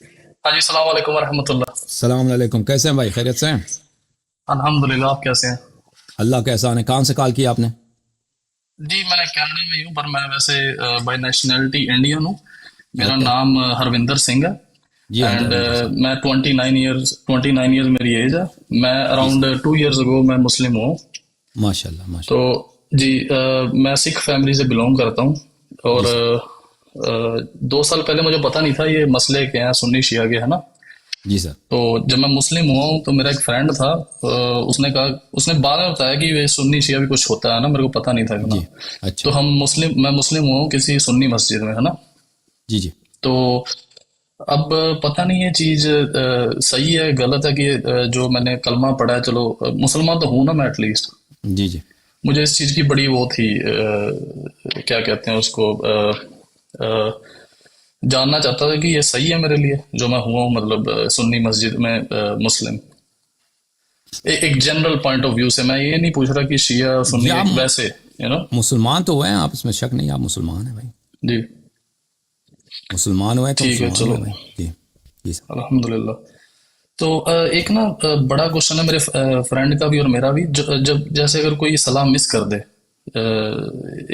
ہاں جی، السلام علیکم ورحمۃ اللہ۔ السلام علیکم، کیسے ہیں بھائی؟ خیریت سے ہیں؟ الحمد للہ، آپ کیسے ہیں؟ اللہ کا احسان ہے۔ کہاں سے کال کیا آپ نے؟ جی، میں کینیڈا میں ہی ہوں، پر میں ویسے بائی نیشنلٹی انڈین ہوں۔ میرا اوکے۔ نام ہروندر سنگھ ہے، جی ہاں جی، اینڈ ہرمندر صاحب۔ میں 29 ایئرز میری ایج ہے۔ میں جی اراؤنڈ 2 ایئرز اگو میں مسلم ہوں۔ ماشاء اللہ ماشاء تو اللہ۔ جی، میں سکھ فیملی سے بلونگ کرتا ہوں، اور جی سر۔ 2 سال پہلے مجھے پتہ نہیں تھا یہ مسئلے کیا ہیں، سنی شیعہ کے، ہے نا۔ جی سر۔ تو جب میں مسلم ہوا ہوں تو میرا ایک فرینڈ تھا، اس نے کہا، اس نے بعد میں بتایا کہ یہ سنی شیعہ بھی کچھ ہوتا ہے نا، میرے کو پتہ نہیں تھا کہ نا۔ جی اچھا۔ تو میں مسلم ہوا ہوں کسی سنی مسجد میں، ہے نا۔ جی جی تو اب پتہ نہیں یہ چیز صحیح ہے غلط ہے کہ جو میں نے کلمہ پڑھا ہے، چلو مسلمان تو ہوں نا میں ایٹ لیسٹ۔ جی جی مجھے اس چیز کی بڑی وہ تھی، کیا کہتے ہیں اس کو، آ، جاننا چاہتا تھا کہ یہ صحیح ہے میرے لیے جو میں ہوا ہوں، مطلب سنی مسجد میں مسلم۔ ایک جنرل پوائنٹ آف ویو سے، میں یہ نہیں پوچھ رہا کہ شیعہ جی سنی آپ ایک ویسے، یو نو۔ مسلمان تو ہوئے ہیں آپ، اس میں شک نہیں، آپ مسلمان ہیں بھائی۔ جی، مسلمان ہوئے تو ٹھیک ہے، مسلمان چلو، ہوئے بھائی۔ جی جی سر۔ الحمد للہ۔ تو ایک نا بڑا کوشچن ہے میرے فرینڈ کا بھی اور میرا بھی، جب جیسے اگر کوئی سلام مس کر دے،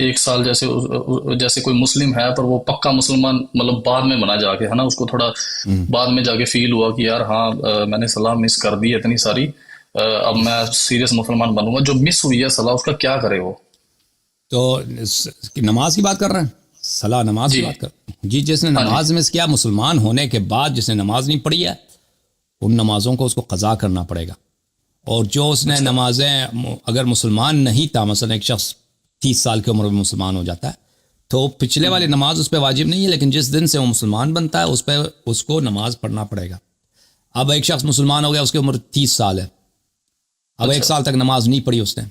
1 سال، جیسے کوئی مسلم ہے پر وہ پکا مسلمان، مطلب بعد میں بنا جا کے، ہے نا، اس کو تھوڑا بعد میں جا کے فیل ہوا کہ یار ہاں، میں نے سلام مس کر دی ہے اتنی ساری، اب میں سیریس مسلمان بنوں گا، جو مس ہوئی ہے صلاح، اس کا کیا کرے وہ؟ تو نماز کی بات کر رہے ہیں؟ صلاح نماز کی جی، بات کر رہے ہیں؟ جی، جس نے ہاں جی، نماز مس کیا مسلمان ہونے کے بعد، جس نے نماز نہیں پڑھی ہے، ان نمازوں کو اس کو قضا کرنا پڑے گا۔ اور جو اس نے اچھا، نمازیں، اگر مسلمان نہیں تھا، مثلا ایک شخص 30 سال کی عمر میں مسلمان ہو جاتا ہے، تو پچھلے والی نماز اس پہ واجب نہیں ہے، لیکن جس دن سے وہ مسلمان بنتا ہے اس پہ اس کو نماز پڑھنا پڑے گا۔ اب ایک شخص مسلمان ہو گیا، اس کی عمر 30 سال ہے، اب ایک اچھا، سال تک نماز نہیں پڑھی اس نے،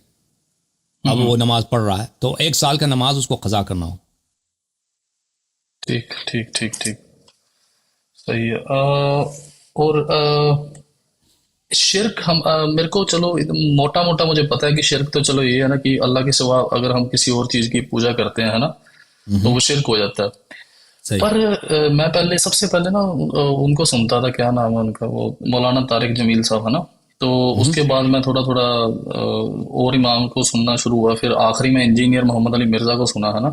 اب وہ نماز پڑھ رہا ہے، تو 1 سال کا نماز اس کو قضا کرنا ہو۔ ٹھیک ٹھیک ٹھیک ٹھیک، صحیح ہے۔ اور شرک، ہم میرے کو چلو موٹا موٹا مجھے پتا ہے کہ شرک تو چلو یہ ہے نا کہ اللہ کے سوا اگر ہم کسی اور چیز کی پوجا کرتے ہیں، ہے نا، تو وہ شرک ہو جاتا ہے۔ صحیح۔ پر میں پہلے، سب سے پہلے نا ان کو سنتا تھا، کیا نام ہے ان کا، وہ مولانا طارق جمیل صاحب، ہے نا۔ تو اس کے بعد میں تھوڑا تھوڑا اور امام کو سننا شروع ہوا، پھر آخری میں انجینئر محمد علی مرزا کو سنا، ہے نا۔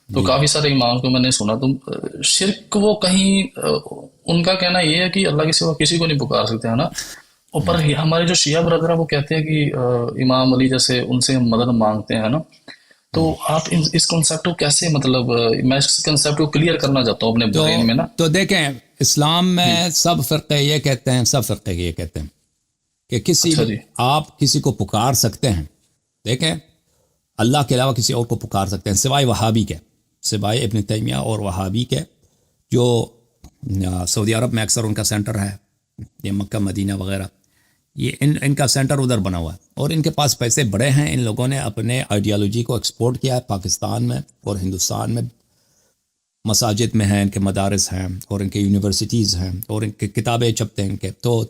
تو جی کافی سارے امام کو میں نے سنا، تو شرک وہ کہیں ان کا کہنا یہ ہے کہ اللہ کے سوا کسی کو نہیں پکار سکتے، ہے نا۔ اوپر ہمارے جو شیعہ برادر ہیں وہ کہتے ہیں کہ امام علی جیسے ان سے ہم مدد مانگتے ہیں نا۔ تو آپ اس کنسیپٹ کو کیسے، مطلب میں اس کنسیپٹ کو کلیئر کرنا چاہتا ہوں اپنے تو برین میں نا۔ تو دیکھیں، اسلام جی، میں سب فرقے یہ کہتے ہیں، سب فرقے یہ کہتے ہیں کہ اچھا جی، آپ کسی کو پکار سکتے ہیں، دیکھیں، اللہ کے علاوہ کسی اور کو پکار سکتے ہیں، سوائے وہابی کے، سوائے ابن تیمیہ اور وہابی کے، جو سعودی عرب میں اکثر ان کا سینٹر ہے، یہ مکہ مدینہ وغیرہ، یہ ان کا سینٹر ادھر بنا ہوا ہے، اور ان کے پاس پیسے بڑے ہیں، ان لوگوں نے اپنے آئیڈیالوجی کو ایکسپورٹ کیا ہے پاکستان میں اور ہندوستان میں، مساجد میں ہیں ان کے، مدارس ہیں اور ان کے یونیورسٹیز ہیں اور ان کے کتابیں چھپتے ہیں ان کے، تو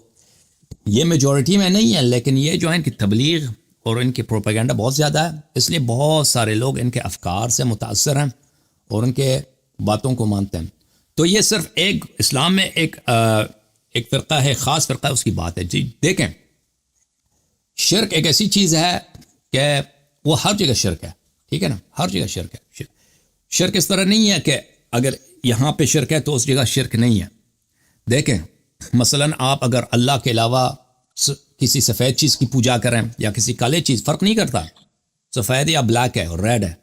یہ میجورٹی میں نہیں ہے، لیکن یہ جو ہے ان کی تبلیغ اور ان کی پروپیگنڈا بہت زیادہ ہے، اس لیے بہت سارے لوگ ان کے افکار سے متاثر ہیں اور ان کے باتوں کو مانتے ہیں۔ تو یہ صرف ایک اسلام میں ایک فرقہ ہے، خاص فرقہ ہے، اس کی بات ہے۔ جی دیکھیں، شرک ایک ایسی چیز ہے کہ وہ ہر جگہ شرک ہے، ٹھیک ہے نا، ہر جگہ شرک ہے۔ شرک اس طرح نہیں ہے کہ اگر یہاں پہ شرک ہے تو اس جگہ شرک نہیں ہے۔ دیکھیں، مثلا آپ اگر اللہ کے علاوہ کسی سفید چیز کی پوجا کریں یا کسی کالے چیز، فرق نہیں کرتا، سفید یا بلیک ہے اور ریڈ ہے،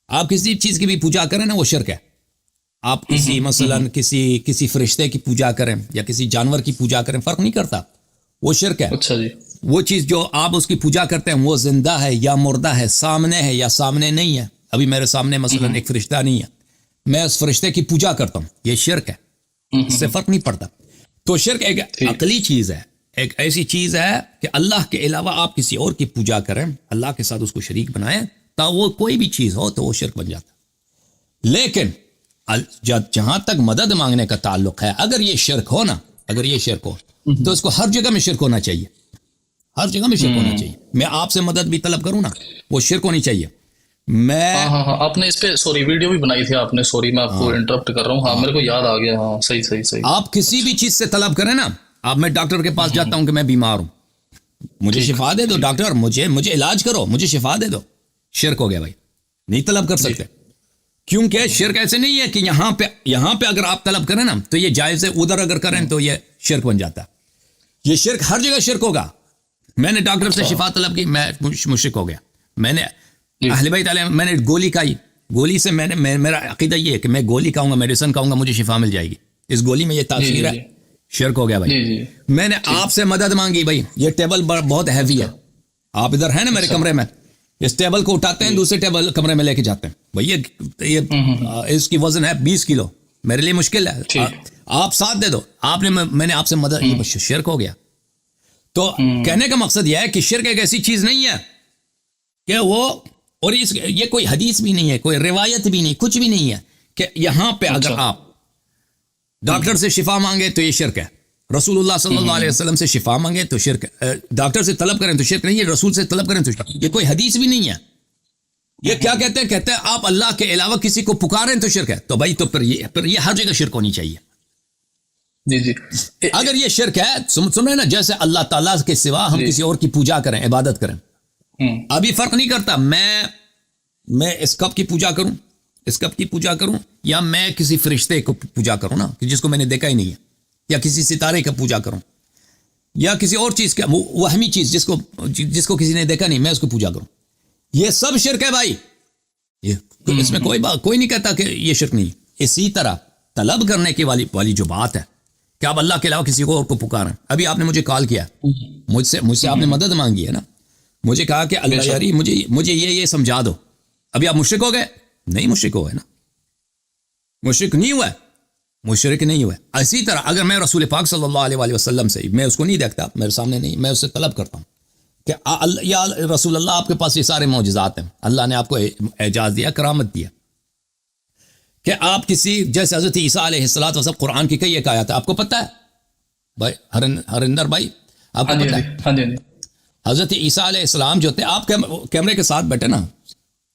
آپ کسی چیز کی بھی پوجا کریں نا، وہ شرک ہے۔ آپ کسی مثلا کسی فرشتے کی پوجا کریں یا کسی جانور کی پوجا کریں، فرق نہیں کرتا، وہ شرک ہے۔ اچھا جی، وہ چیز جو آپ اس کی پوجا کرتے ہیں وہ زندہ ہے یا مردہ ہے، سامنے ہے یا سامنے نہیں ہے۔ ابھی میرے سامنے مثلا ایک فرشتہ نہیں ہے، میں اس فرشتے کی پوجا کرتا ہوں، یہ شرک ہے، اس سے فرق نہیں پڑتا۔ تو شرک ایک ٹھیک، عقلی چیز ہے، ایک ایسی چیز ہے کہ اللہ کے علاوہ آپ کسی اور کی پوجا کریں، اللہ کے ساتھ اس کو شریک بنائیں، تا وہ کوئی بھی چیز ہو تو وہ شرک بن جاتا ہے۔ لیکن جہاں تک مدد مانگنے کا تعلق ہے، اگر یہ شرک ہو نا، اگر یہ شرک ہو تو اس کو ہر جگہ میں شرک ہونا چاہیے، ہر جگہ میں شرک ہونا چاہیے۔ میں آپ سے مدد بھی طلب کروں نا، وہ شرک ہونی چاہیے۔ میں ہاں ہاں ہاں، آپ نے اس پہ سوری ویڈیو بھی بنائی تھی آپ نے، سوری میں آپ کو انٹرپٹ کر رہا ہوں، ہاں میرے کو یاد آ گیا، ہاں صحیح صحیح صحیح، آپ کسی بھی چیز سے طلب کریں نا، آپ میں ڈاکٹر کے پاس جاتا ہوں کہ میں بیمار ہوں، مجھے ٹھیک شفا دے دو ٹھیک، ڈاکٹر، مجھے علاج کرو، مجھے شفا دے دو، شرک ہو گیا بھائی، نہیں طلب کر جی سکتے، کیونکہ شرک ایسے نہیں ہے کہ یہاں پہ اگر آپ طلب کریں نا تو یہ جائز ہے، ادھر اگر کریں تو یہ شرک بن جاتا ہے، یہ شرک ہر جگہ شرک ہوگا۔ میں نے ڈاکٹر سے شفا طلب کی، میں مشرک ہو گیا، میں نے جی اہل بیت علیہ میں نے گولی کھائی، گولی سے میرا عقیدہ یہ ہے کہ میں گولی کھاؤں گا، میڈیسن کھاؤں گا، مجھے شفا مل جائے گی، اس گولی میں یہ جی تاثیر جی ہے، جی شرک ہو گیا بھائی۔ جی جی، میں نے ٹھیک، آپ سے مدد مانگی بھائی، یہ ٹیبل بہت ہیوی ہے، اچھا آپ ادھر ہیں نا میرے اچھا، کمرے میں، اس ٹیبل کو اٹھاتے ہیں جی، دوسرے ٹیبل کمرے میں لے کے جاتے ہیں بھائی، یہ اس کی وزن ہے 20 کلو، میرے لیے مشکل ہے، ٹھیک، آپ ساتھ دے دو، میں نے آپ سے مدد، یہ شرک ہو گیا۔ تو کہنے کا مقصد یہ ہے کہ شرک ایک ایسی چیز نہیں ہے کہ وہ، اور یہ کوئی حدیث بھی نہیں ہے، کوئی روایت بھی نہیں، کچھ بھی نہیں ہے کہ یہاں پہ اگر اچھا، آپ ڈاکٹر سے شفا مانگے تو یہ شرک ہے، رسول اللہ صلی اللہ علیہ وسلم سے شفا مانگے تو شرک ہے، ڈاکٹر سے طلب کریں تو شرک نہیں ہے، رسول سے طلب کریں تو شرک، یہ کوئی حدیث بھی نہیں ہے۔ یہ کیا کہتے ہیں آپ اللہ کے علاوہ کسی کو پکاریں تو شرک ہے، تو بھائی تو پھر یہ ہر جگہ شرک ہونی چاہیے۔ جی جی، اگر یہ شرک ہے، سن رہے نا، جیسے اللہ تعالیٰ کے سوا ہم جی، کسی اور کی پوجا کریں، عبادت کریں، ابھی فرق نہیں کرتا میں اس کپ کی پوجا کروں، اس کپ کی پوجا کروں، یا میں کسی فرشتے کو پوجا کروں نا، جس کو میں نے دیکھا ہی نہیں ہے، یا کسی ستارے کا پوجا کروں، یا کسی اور چیز کا وہمی چیز جس کو کسی نے دیکھا نہیں، میں اس کو پوجا کروں، یہ سب شرک ہے بھائی، اس میں کوئی نہیں کہتا کہ یہ شرک نہیں۔ اسی طرح طلب کرنے کی والی جو بات ہے کہ آپ اللہ کے علاوہ کسی کو اور کو پکاریں، ابھی آپ نے مجھے کال کیا، مجھ سے آپ نے مدد مانگی ہے نا، مجھے کہا کہ اللہ یاری مجھے یہ سمجھا دو، ابھی آپ مشرک ہو گئے؟ نہیں مشرک ہو گئے نا، مشرک نہیں ہوا، مشرک نہیں ہوا۔ اسی طرح اگر میں رسول پاک صلی اللہ علیہ وسلم سے، میں اس کو نہیں دیکھتا، میرے سامنے نہیں، میں اس سے طلب کرتا ہوں کہ یا رسول اللہ آپ کے پاس یہ سارے معجزات ہیں، اللہ نے آپ کو اعجاز دیا، کرامت دیا، کہ آپ کسی جیسے حضرت عیسیٰ علیہ السلام قرآن کی کئی ایک آیات ہے، آپ کو پتہ ہے بھائی ہرندر بھائی، آپ کو ہاں جی پتہ ہاں ہے جی ہاں جی ہاں جی، حضرت عیسیٰ علیہ السلام جو تھے، آپ کیمرے کے ساتھ بیٹھے نا،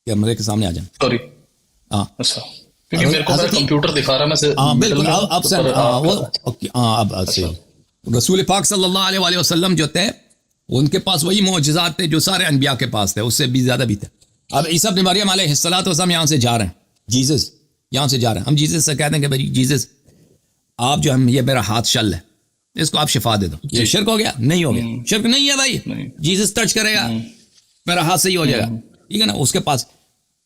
کیمرے کے سامنے آ جائیں، سوری، ہاں اچھا، کیونکہ میرے کو میرا حضرت، کمپیوٹر دکھا رہا ہے، میں سے ہاں مڈل بالکل، میں ہوں، اب تو سے پر آپ وہ کا، ہاں اب سے اچھا، رسول پاک صلی اللہ علیہ وسلم جو تھے، ان کے پاس وہی معجزات تھے جو سارے انبیاء کے پاس تھے، اس سے بھی زیادہ بھی تھے۔ اب عیسیٰ ابن مریم علیہ السلام یہاں سے جا رہے ہیں، جیزس یہاں سے جا رہے ہیں، ہم جیزس سے کہتے ہیں کہ بھائی جیزس آپ جو ہم، یہ میرا ہاتھ شل ہے، اس کو آپ شفا دے دو، یہ جی، شرک ہو گیا؟ نہیں ہو گیا، شرک نہیں ہے بھائی، نہیں، جیزس ٹچ کرے گا میرا ہاتھ صحیح ہو جائے گا، ٹھیک ہے نا، اس کے پاس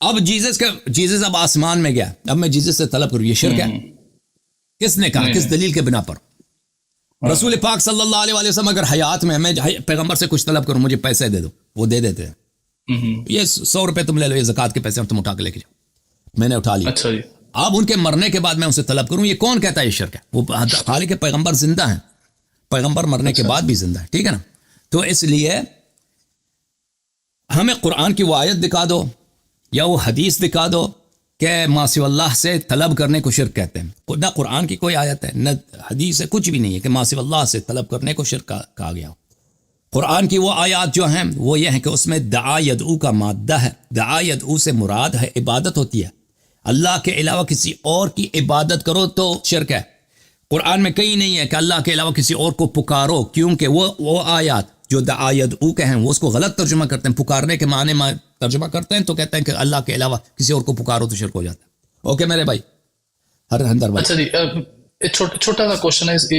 اب جیزس اب آسمان میں گیا، اب میں جیزس سے طلب کروں، یہ شرک ہے؟ کس نے کہا، نہیں کس نہیں، دلیل کے بنا پر؟ رسول پاک صلی اللہ علیہ وسلم اگر حیات میں پیغمبر سے کچھ طلب کروں، مجھے پیسے دے دو، وہ دے دیتے ہیں، یہ 100 روپے تم لے لو، یہ زکوٰۃ کے پیسے تم اٹھا کے لے کے جاؤ، میں نے اٹھا لیے، اچھا جی، اب ان کے مرنے کے بعد میں ان سے طلب کروں، یہ کون کہتا ہے یہ شرک ہے؟ وہ حالانکہ پیغمبر زندہ ہیں، پیغمبر مرنے کے اچھا، بعد بھی زندہ ہے، ٹھیک ہے نا، تو اس لیے ہمیں قرآن کی وہ آیت دکھا دو یا وہ حدیث دکھا دو کہ ما سوی اللہ سے طلب کرنے کو شرک کہتے ہیں، نہ قرآن کی کوئی آیت ہے نہ حدیث ہے، کچھ بھی نہیں ہے کہ ما سوی اللہ سے طلب کرنے کو شرک کہا گیا ہو۔ قرآن کی وہ آیات جو ہیں وہ یہ ہیں کہ اس میں دعا یدعو کا مادہ ہے، دعا یدعو سے مراد ہے عبادت ہوتی ہے، اللہ کے علاوہ کسی اور کی عبادت کرو تو شرک ہے۔ قرآن میں کہیں نہیں ہے کہ اللہ کے علاوہ کسی اور کو پکارو، کیونکہ وہ آیات جو دعا یدعو کے ہیں وہ اس کو غلط ترجمہ کرتے ہیں، پکارنے کے معنی میں ترجمہ کرتے ہیں تو کہتے ہیں کہ اللہ کے علاوہ کسی اور کو پکارو تو شرک ہو جاتا ہے۔ اوکے میرے بھائی، ہر ہندر بھائی، اچھا جی، ایک چھوٹا سا کوشچن ہے،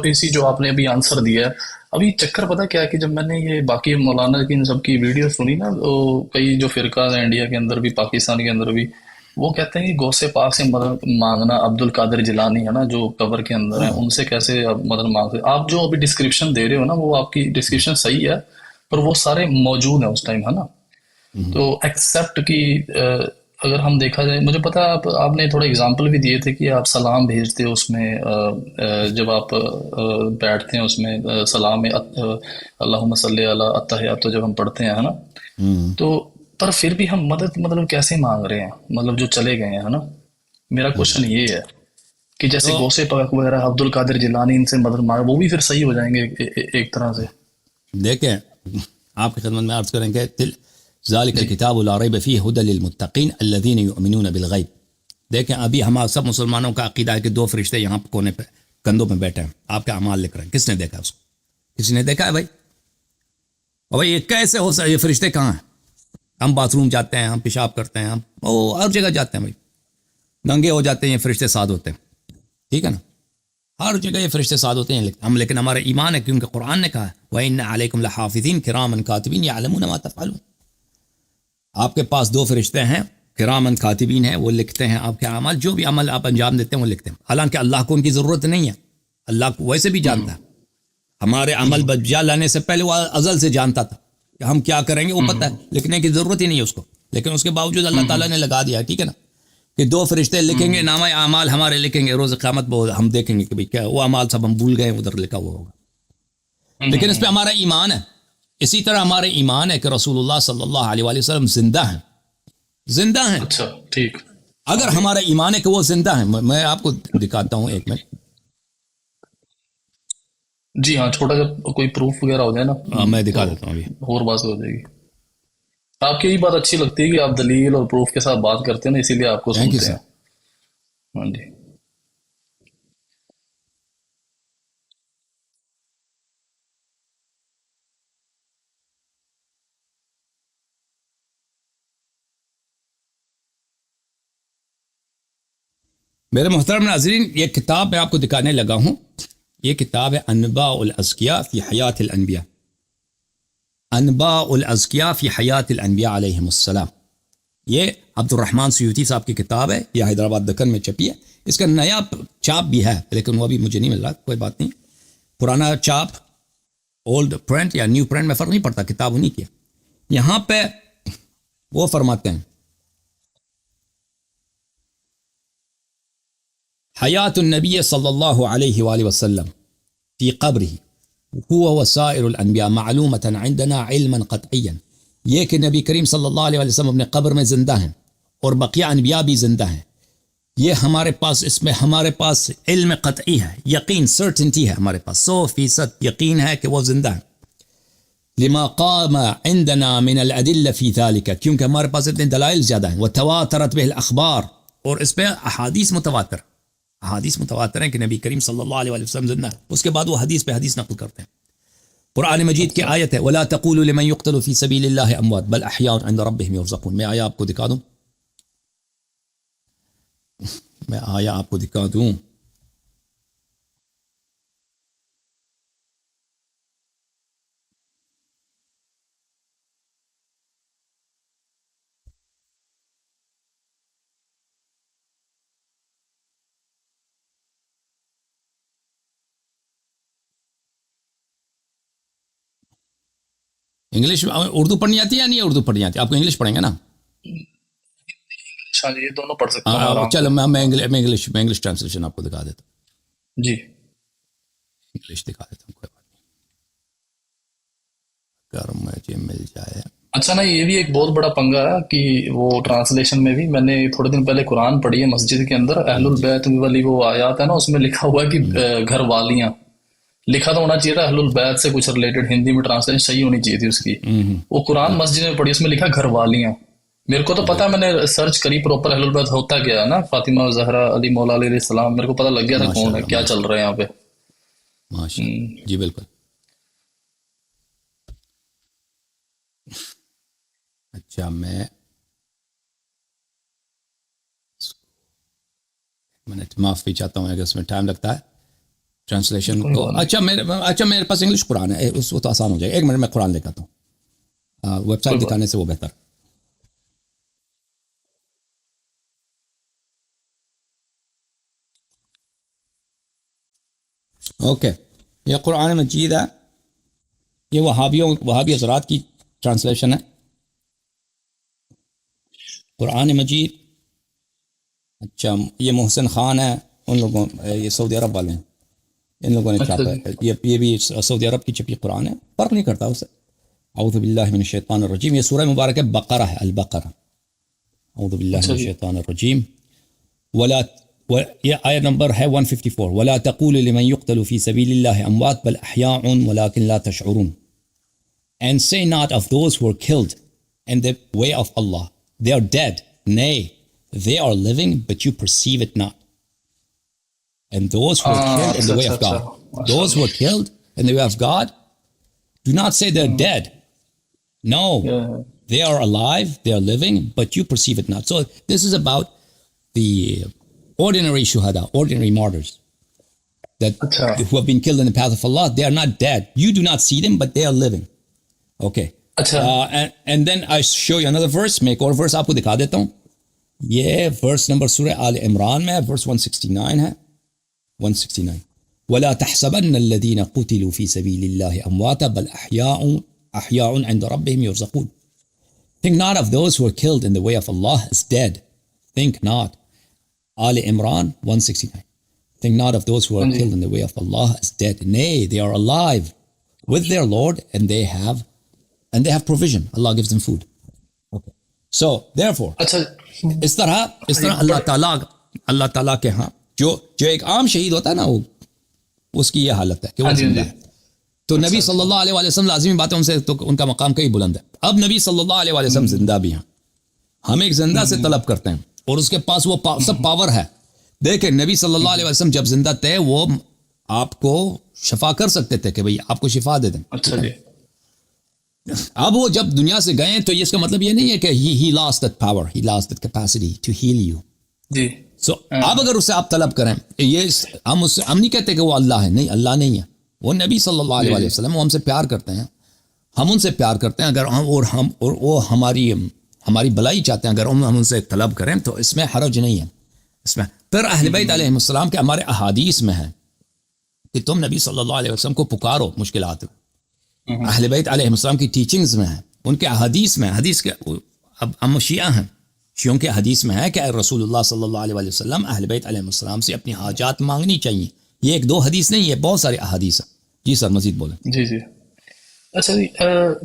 اسی جو آپ نے ابھی آنسر دیا ہے، ابھی چکر پتا کیا ہے کہ جب میں نے یہ باقی مولانا کی ان سب کی ویڈیو سنی نا، تو کئی جو فرقہ ہیں انڈیا کے اندر بھی، پاکستان کے اندر بھی، وہ کہتے ہیں کہ غوث پاک سے مدد مانگنا، عبد القادر جیلانی ہے نا جو قبر کے اندر ہیں، ان سے کیسے آپ مدد مانگتے؟ آپ جو ابھی ڈسکرپشن دے رہے ہو نا، وہ آپ کی ڈسکرپشن صحیح ہے، پر وہ سارے موجود ہیں اس ٹائم، ہے نا، تو ایکسیپٹ کی اگر ہم دیکھا جائے، مجھے پتا آپ نے تھوڑا اگزامپل بھی دیے تھے کہ آپ سلام بھیجتے ہو اس میں، جب آپ بیٹھتے ہیں اس میں سلام میں اللہم صلی علی التحیات تو جب ہم پڑھتے ہیں، ہے نا، تو پر پھر بھی ہم مدد مطلب کیسے مانگ رہے ہیں، مطلب جو چلے گئے ہیں، ہے نا، میرا کوشچن یہ ہے کہ جیسے تو غوث پاک وغیرہ عبد القادر جیلانی ان سے مدد مانگ، وہ بھی پھر صحیح ہو جائیں گے ایک طرح سے؟ دیکھیں آپ کی خدمت میں عرض کریں کہ ذالک الکتاب لا ریب فیہ ھدی للمتقین الذین یؤمنون بالغیب. دیکھیں ابھی ہمارا سب مسلمانوں کا عقیدہ ہے کہ دو فرشتے یہاں کونے پہ کندھوں پہ بیٹھے ہیں، آپ کے اعمال لکھ رہے ہیں. کس نے دیکھا اس کو؟ کسی نے دیکھا ہے بھائی؟ اور بھائی یہ کیسے ہو سکتا ہے؟ یہ فرشتے کہاں ہیں؟ ہم باتھ روم جاتے ہیں، ہم پیشاب کرتے ہیں، ہم ہر جگہ جاتے ہیں بھائی، ننگے ہو جاتے ہیں، یہ فرشتے ساتھ ہوتے ہیں. ٹھیک ہے نا، ہر جگہ یہ فرشتے ساتھ ہوتے ہیں. ہم لیکن ہمارا ایمان ہے کیونکہ قرآن نے کہا ہے وَإِنَّ عَلَيْكُمْ لَحَافِظِينَ كِرَامًا كَاتِبِينَ يَعْلَمُونَ مَا تَفْعَلُونَ. آپ کے پاس دو فرشتے ہیں، کرامن کاتبین ہیں، وہ لکھتے ہیں آپ کے اعمال، جو بھی عمل آپ انجام دیتے ہیں وہ لکھتے ہیں. حالانکہ اللہ کو ان کی ضرورت نہیں ہے، اللہ کو ویسے بھی جانتا ہے. ہمارے عمل بجا لانے سے پہلے وہ ازل سے جانتا تھا کہ ہم کیا کریں گے، وہ پتہ ہے، لکھنے کی ضرورت ہی نہیں ہے اس کو. لیکن اس کے باوجود اللہ تعالیٰ نے لگا دیا، ٹھیک ہے نا، کہ دو فرشتے لکھیں گے، نامہ اعمال ہمارے لکھیں گے. روز قیامت ہم دیکھیں گے کہ بھئی کیا وہ اعمال سب ہم بھول گئے، ادھر لکھا ہوا ہوگا. لیکن اس پہ ہمارا ایمان ہے. اسی طرح ہمارے ایمان ہے کہ رسول اللہ صلی اللہ علیہ وآلہ وسلم زندہ ہیں، زندہ ہیں. اچھا ٹھیک. اگر ہمارا ایمان ہے کہ وہ زندہ ہیں، میں آپ کو دکھاتا ہوں ایک منٹ. جی ہاں، چھوٹا سا کوئی پروف وغیرہ ہو جائے نا میں دکھا تو دیتا ہوں ابھی. اور بات ہو جائے گی. آپ کی یہ بات اچھی لگتی ہے کہ آپ دلیل اور پروف کے ساتھ بات کرتے ہیں نا، اسی لیے آپ کو تھینک یو سنتے سر. ہیں. ہاں جی. میرے محترم ناظرین، یہ کتاب میں آپ کو دکھانے لگا ہوں. یہ کتاب ہے انباء الازکیاء فی حیات الانبیاء. انباء الازکیاء فی حیات الانبیاء علیہم السلام. یہ عبد الرحمن سیوطی صاحب کی کتاب ہے، یہ حیدرآباد دکن میں چھپی ہے. اس کا نیا چاپ بھی ہے لیکن وہ ابھی مجھے نہیں مل رہا، کوئی بات نہیں. پرانا چاپ، اولڈ پرنٹ یا نیو پرنٹ میں فرق نہیں پڑتا، کتاب انہیں کی ہے. یہاں پہ وہ فرماتے ہیں حیات النبی صلی اللہ علیہ وآلہ وسلم فی قبرہ هو وسائر الانبیاء معلومۃ عندنا علما قطعیا. یہ کہ نبی کریم صلی اللہ علیہ وآلہ وسلم اپنے قبر میں زندہ ہیں اور بقیہ انبیاء بھی زندہ ہیں، یہ ہمارے پاس، اس میں ہمارے پاس علم قطعی ہے، یقین، سرٹنٹی ہے، ہمارے پاس 100% یقین ہے کہ وہ زندہ ہیں. لما قام عندنا من الادلہ فی ذلک، کیونکہ ہمارے پاس اتنے دلائل زیادہ ہیں. وتواترت به الاخبار، اور اس پہ احادیث متواتر ہیں کہ نبی کریم صلی اللہ علیہ وسلم زندہ ہے. اس کے بعد وہ حدیث پہ حدیث نقل کرتے ہیں. قرآن مجید کی آیت ہے وَلَا تَقُولُوا لِمَنْ يُقْتَلُ فِي سَبِيلِ اللَّهِ أَمْوَاتٌ بَلْ أَحْيَاءٌ عِنْدَ رَبِّهِمْ يُرْزَقُونَ. میں آیا آپ کو دکھا دوں. انگلش، اردو پڑھنی آتی ہے یا نہیں اردو پڑھنی آتی ہے؟ آپ کو انگلش پڑھیں گے نا؟ ہاں جی، یہ دونوں پڑھ سکتا ہوں آرام سے. چلو میں انگلش ٹرانسلیشن آپ کو دکھا دیتا ہوں. جی انگلش دکھا دیتا ہوں، کوئی بات نہیں، اگر مجھے مل جائے. اچھا نا، یہ بھی ایک بہت بڑا پنگا ہے کہ وہ ٹرانسلیشن میں بھی میں نے تھوڑے دن پہلے قرآن پڑھی ہے مسجد کے اندر، اہل البیت والی وہ آیات ہے نا، اس میں لکھا ہوا ہے کہ گھر والیاں، لکھا تو ہونا چاہیے تھا اہل البیت سے کچھ ریلیٹڈ، ہندی میں ٹرانسلیشن صحیح ہونی چاہیے تھی اس کی. وہ قرآن مسجد میں پڑھی، اس میں لکھا گھر والیاں. میرے کو تو پتا، میں نے سرچ کری پراپر اہل البیت ہوتا کیا ہے نا، فاطمہ زہرا، علی مولا علیہ السلام، میرے کو پتا لگ گیا تھا کون ہے، کیا چل رہا ہے یہاں پہ. ماشاءاللہ، جی بالکل. اچھا، میں منٹ معافی چاہتا ہوں اگر اس میں ٹائم لگتا ہے ٹرانسلیشن کو. اچھا میرے پاس انگلش قرآن ہے، اس کو تو آسان ہو جائے گا. ایک منٹ میں قرآن لے آتا ہوں، ویب سائٹ دکھانے سے وہ بہتر. اوکے، یہ قرآن مجید ہے، یہ وہابی حضرات کی ٹرانسلیشن ہے. قرآن مجید. اچھا، یہ محسن خان ہے، ان لوگوں، یہ سعودی عرب والے ہیں، ان لوگوں نے چھاپا ہے. یہ بھی سعودی عرب کی چھپی قرآن ہے، فرق نہیں کرتا اسے. اعوذ باللہ من الشیطان الرجیم. یہ سورہ مبارک ہے بقرہ ہے، البقرہ. اعوذ باللہ من الشیطان الرجیم. یہ آیت نمبر ہے 154. ولا تقولوا لمن يقتل في سبيل الله اموات بل احياء ولكن لا تشعرون. And say not of those who are killed in the way of Allah. They are dead. Nay, they are living, but you perceive it not. And those who are killed in the way of God, those who are killed in the way of God, do not say they're dead. No, they are alive, they are living, but you perceive it not. So this is about the ordinary shuhada, ordinary martyrs that who have been killed in the path of Allah. They are not dead. You do not see them, but they are living. Okay. And then I show you another verse. میں ایک اور verse آپ کو دکھا دیتا ہوں. یہ verse number سورہ آل عمران میں verse 169 ہے. 169. وَلَا تَحْسَبَنَّ الَّذِينَ قُتِلُوا فِي سَبِيلِ اللَّهِ أَمْوَاتًا بَلْ أَحْيَاءٌ عِنْدَ رَبِّهِمْ يُرْزَقُونَ. Think not of those who are killed in the way of Allah as dead. Think not. Al Imran 169. Think not of those who are killed in the way of Allah as dead. Nay, they are alive with their Lord, and they have provision. Allah gives them food. Okay. So therefore, اس طرح اللہ تعالیٰ کے ہاں جو ایک عام شہید ہوتا ہے نا، وہ اس کی یہ حالت ہے کہ وہ زندہ ہے. تو نبی صلی اللہ علیہ وسلم لازمی بات ہے ان سے تو ان کا مقام کئی بلند ہے. اب نبی صلی اللہ علیہ وسلم زندہ بھی ہیں. ہم ایک زندہ سے طلب کرتے ہیں اور اس کے پاس وہ سب پاور ہے. دیکھیں نبی صلی اللہ علیہ وسلم جب زندہ تھے وہ آپ کو شفا کر سکتے تھے کہ بھئی آپ کو شفا دے دیں. اب وہ جب دنیا سے گئے تو اس کا مطلب یہ نہیں ہے کہ he lost that power, he lost that capacity to heal you. G. So اب اگر اسے آپ طلب کریں، یہ ہم نہیں کہتے کہ وہ اللہ ہے. نہیں، اللہ نہیں ہے. وہ نبی صلی اللہ علیہ وسلم وہ ہم سے پیار کرتے ہیں، ہم ان سے پیار کرتے ہیں. اگر ہم اور وہ ہماری بلائی چاہتے ہیں، اگر ہم ان سے طلب کریں تو اس میں حرج نہیں ہے. اس میں پھر اہل بیت علیہ السلام کے ہمارے احادیث میں ہے کہ تم نبی صلی اللہ علیہ وسلم کو پکارو مشکلات میں. اہل بیت علیہ السلام کی ٹیچنگز میں ہے، ان کے احادیث میں. حدیث کے اب ہم شیعہ ہیں، شیعوں کے حدیث میں ہے کہ رسول اللہ صلی اللہ علیہ وسلم اہل بیت علیہ السلام سے اپنی حاجات مانگنی چاہیے. یہ ایک دو حدیث نہیں ہے، بہت سارے احادیث ہیں. جی سر مزید بولیں. جی جی. اچھا جی،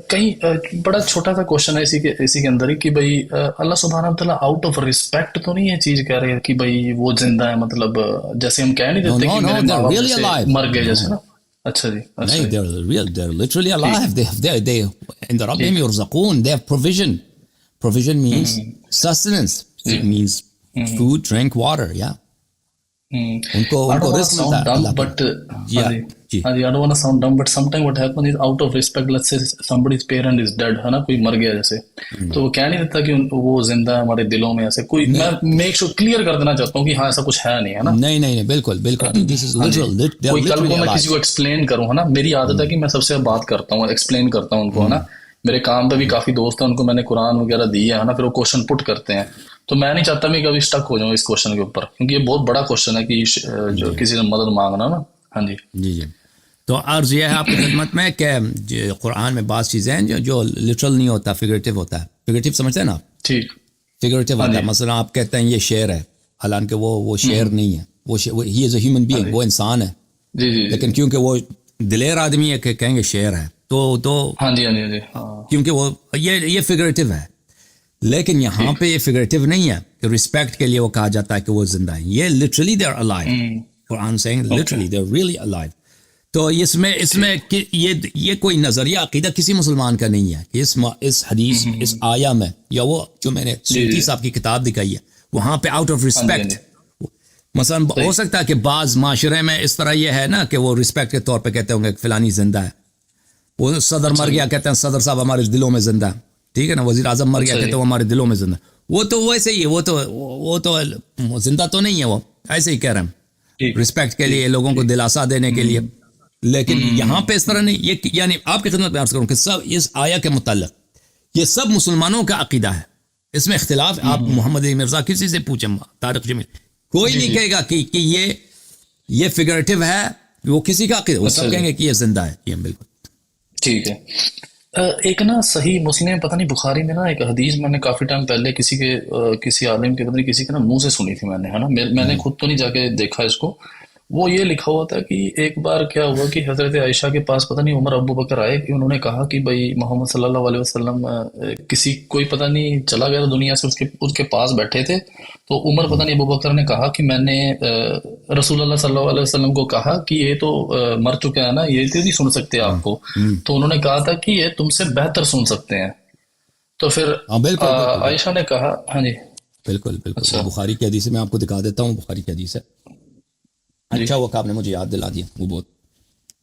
کہیں بڑا چھوٹا سا کوشچن ہے اسی کے اندر ہی کہ بھائی اللہ سبحانہ وتعالیٰ آؤٹ آف رسپیکٹ تو نہیں یہ چیز کہہ رہے ہیں کہ بھائی وہ زندہ ہے، مطلب جیسے ہم کہہ نہیں دیتے کہ میرے ماں باپ جیسے مر گئے جیسے نا. اچھا جی. نہیں، they're literally alive. They in the ربهم يرزقون. They have provision. Provision means sustenance. It means food, drink, water. Yeah. ان کو رزق ملتا ہے. But I don't want to sound dumb, but sometimes what happens is out of respect, let's say somebody's parent is dead, ہے نا، کوئی مر گیا جیسے، تو وہ کہہ نہیں دیتا کہ وہ زندہ ہے ہمارے دلوں میں. ایسے کوئی میں میک شور کلیئر کر دینا چاہتا ہوں کہ ہاں ایسا کچھ ہے نہیں، ہے نا. نہیں بالکل. کوئی کل کو میں کسی کو ایکسپلین کروں، ہے نا، میری عادت ہے کہ میں سب سے بات کرتا ہوں، ایکسپلین کرتا ہوں ان کو، ہے نا. میرے کام پہ بھی کافی دوست ہیں، ان کو میں نے قرآن وغیرہ دی ہے نا، پھر وہ کوشچن پٹ کرتے ہیں. تو میں نہیں چاہتا میں کبھی اسٹک ہو جاؤں اس کوشچن کے اوپر، کیونکہ یہ بہت بڑا کوشچن ہے کہ جو کسی سے مدد مانگنا نا. ہاں جی جی. تو عرض یہ ہے آپ کی خدمت میں کہ قرآن میں بعض چیزیں ہیں جو لٹرل نہیں ہوتا، فگریٹو ہوتا ہے. فگریٹو سمجھتے ہیں نا آپ؟ ٹھیک. فگریٹو ہوتا ہے. مثلا آپ کہتے ہیں یہ شعر ہے، حالانکہ وہ شعر نہیں ہے. وہ ہی از اے ہیومن بینگ، وہ انسان ہے. جی جی. لیکن کیونکہ وہ دلیر آدمی ہے کہ کہیں گے شعر ہے، تو ہاں جی کیونکہ وہ یہ فگریٹو ہے. لیکن یہاں پہ یہ فگریٹو نہیں ہے کہ رسپیکٹ کے لیے وہ کہا جاتا ہے کہ وہ زندہ ہے. یہ لٹرلی دے آر الائیو. قرآن seeing literally they are really alive. تو اس میں یہ کوئی نظریہ عقیدہ کسی مسلمان کا نہیں ہے کہ اس حدیث اس آیا میں یا وہ جو میں نے سیوطی صاحب کی کتاب دکھائی ہے وہاں پہ آؤٹ آف رسپیکٹ. مثلا ہو سکتا ہے کہ بعض معاشرے میں اس طرح یہ ہے نا کہ وہ رسپیکٹ کے طور پہ کہتے ہوں گے کہ فلانی زندہ ہے. وہ صدر مر گیا کہتے ہیں صدر صاحب ہمارے دلوں میں زندہ ہے. ٹھیک ہے نا. وزیر اعظم مر گیا کہتے ہیں وہ ہمارے دلوں میں زندہ. وہ تو ویسے ہی ہے، وہ تو زندہ تو نہیں ہے، وہ ایسے ہی کہہ رہے ہیں رسپیکٹ کے لیے، لوگوں کو دلاسا دینے کے لیے. لیکن یہاں پہ اس طرح نہیں. یہ یعنی آپ کی خدمت میں عرض کروں کہ سب اس آیا کے متعلق یہ سب مسلمانوں کا عقیدہ ہے. اس میں اختلاف آپ محمد علی مرزا کسی سے پوچھیں، طارق جمیل، کوئی نہیں کہے گا کہ یہ فگریٹو ہے. وہ کسی کا عقیدہ، وہ سب کہیں گے کہ یہ زندہ ہے. یہ بالکل ٹھیک ہے. ایک نا صحیح مسلم پتہ نہیں بخاری میں نا ایک حدیث میں نے کافی ٹائم پہلے کسی عالم کے پتہ نہیں کسی کے نا منہ سے سنی تھی میں نے، ہے نا. میں نے خود تو نہیں جا کے دیکھا اس کو. وہ یہ لکھا ہوا تھا کہ ایک بار کیا ہوا کہ حضرت عائشہ کے پاس پتہ نہیں عمر ابو بکر آئے کہ انہوں نے کہا کہ بھائی محمد صلی اللہ علیہ وسلم کوئی پتہ نہیں چلا گیا دنیا سے، اس کے پاس بیٹھے تھے. تو عمر پتہ نہیں ابو بکر نے کہا کہ میں نے رسول اللہ صلی اللہ علیہ وسلم کو کہا کہ یہ تو مر چکے ہیں نا، یہ تو نہیں سن سکتے آپ کو. تو انہوں نے کہا تھا کہ یہ تم سے بہتر سن سکتے ہیں. تو پھر ہاں بالکل بالکل بالکل عائشہ نے کہا، ہاں جی، بالکل بالکل، وہ اچھا بخاری کی حدیث ہے، میں آپ کو دکھا دیتا ہوں، بخاری کی حدیث ہے. جی، اچھا وہ کہ آپ نے مجھے یاد دلا دیا، وہ بہت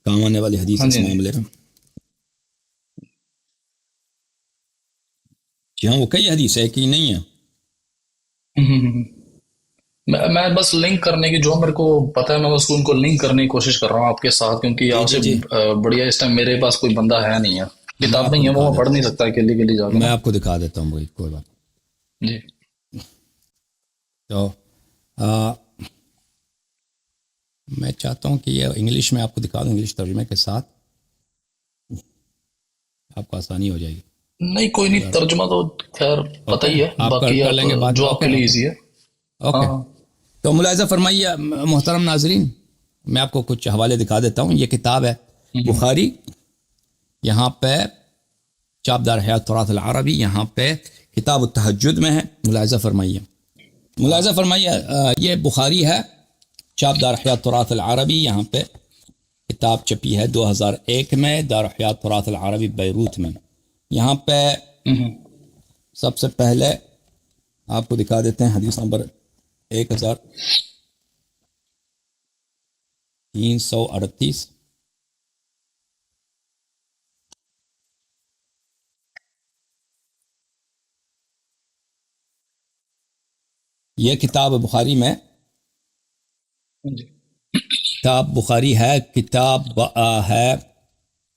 کام آنے والی حدیث ہے ہاں اس جی، ہاں جی، معاملے میں. جی ہاں، وہ کئی حدیث ہے کہ نہیں ہے. ہوں، ہوں، ہوں، میں بس لنک کرنے کی، جو میرے کو پتا ہے میں بس ان کو لنک کرنے کی کوشش کر رہا ہوں آپ کے ساتھ، کیونکہ جی آپ جی سے جی، بڑھیا اس ٹائم میرے پاس کوئی بندہ ہے نہیں ہے، میں کتاب آپ کو نہیں ہے وہ دکھا میں پڑھ دیتا نہیں سکتا اکیلی اکیلی جا ہوں، کے میں نا. آپ کو دکھا دیتا ہوں بھائی، کوئی بات. جی، تو آ، میں چاہتا ہوں کہ یہ انگلش میں آپ کو دکھا دوں، انگلش ترجمے کے ساتھ آپ کو آسانی ہو جائے گی. نہیں کوئی نہیں، اگر ترجمہ تو خیر پتہ اوکے ہی ہے، آپ باقی کر آپ لیں گے بعد میں، جو آپ اوکے کے لیے اوکے ایزی ہے. ہاں اوکے. ہاں، تو ملاحظہ فرمائیے محترم ناظرین، میں آپ کو کچھ حوالے دکھا دیتا ہوں. یہ کتاب ہے ہوں، بخاری، یہاں پہ چاپ حیات تراث العربی، یہاں پہ کتاب التہجد میں ہے. ملاحظہ فرمائیے، ہاں، ملاحظہ فرمائیے، یہ بخاری ہے، چاپ حیات تراث العربی، یہاں پہ کتاب چھپی ہے 2001 میں، دار حیات تراث العربی بیروت میں. یہاں پہ ہوں، ہوں، سب سے پہلے آپ کو دکھا دیتے ہیں حدیث نمبر 1338. یہ کتاب بخاری میں، ہاں جی، کتاب بخاری ہے، کتاب ہے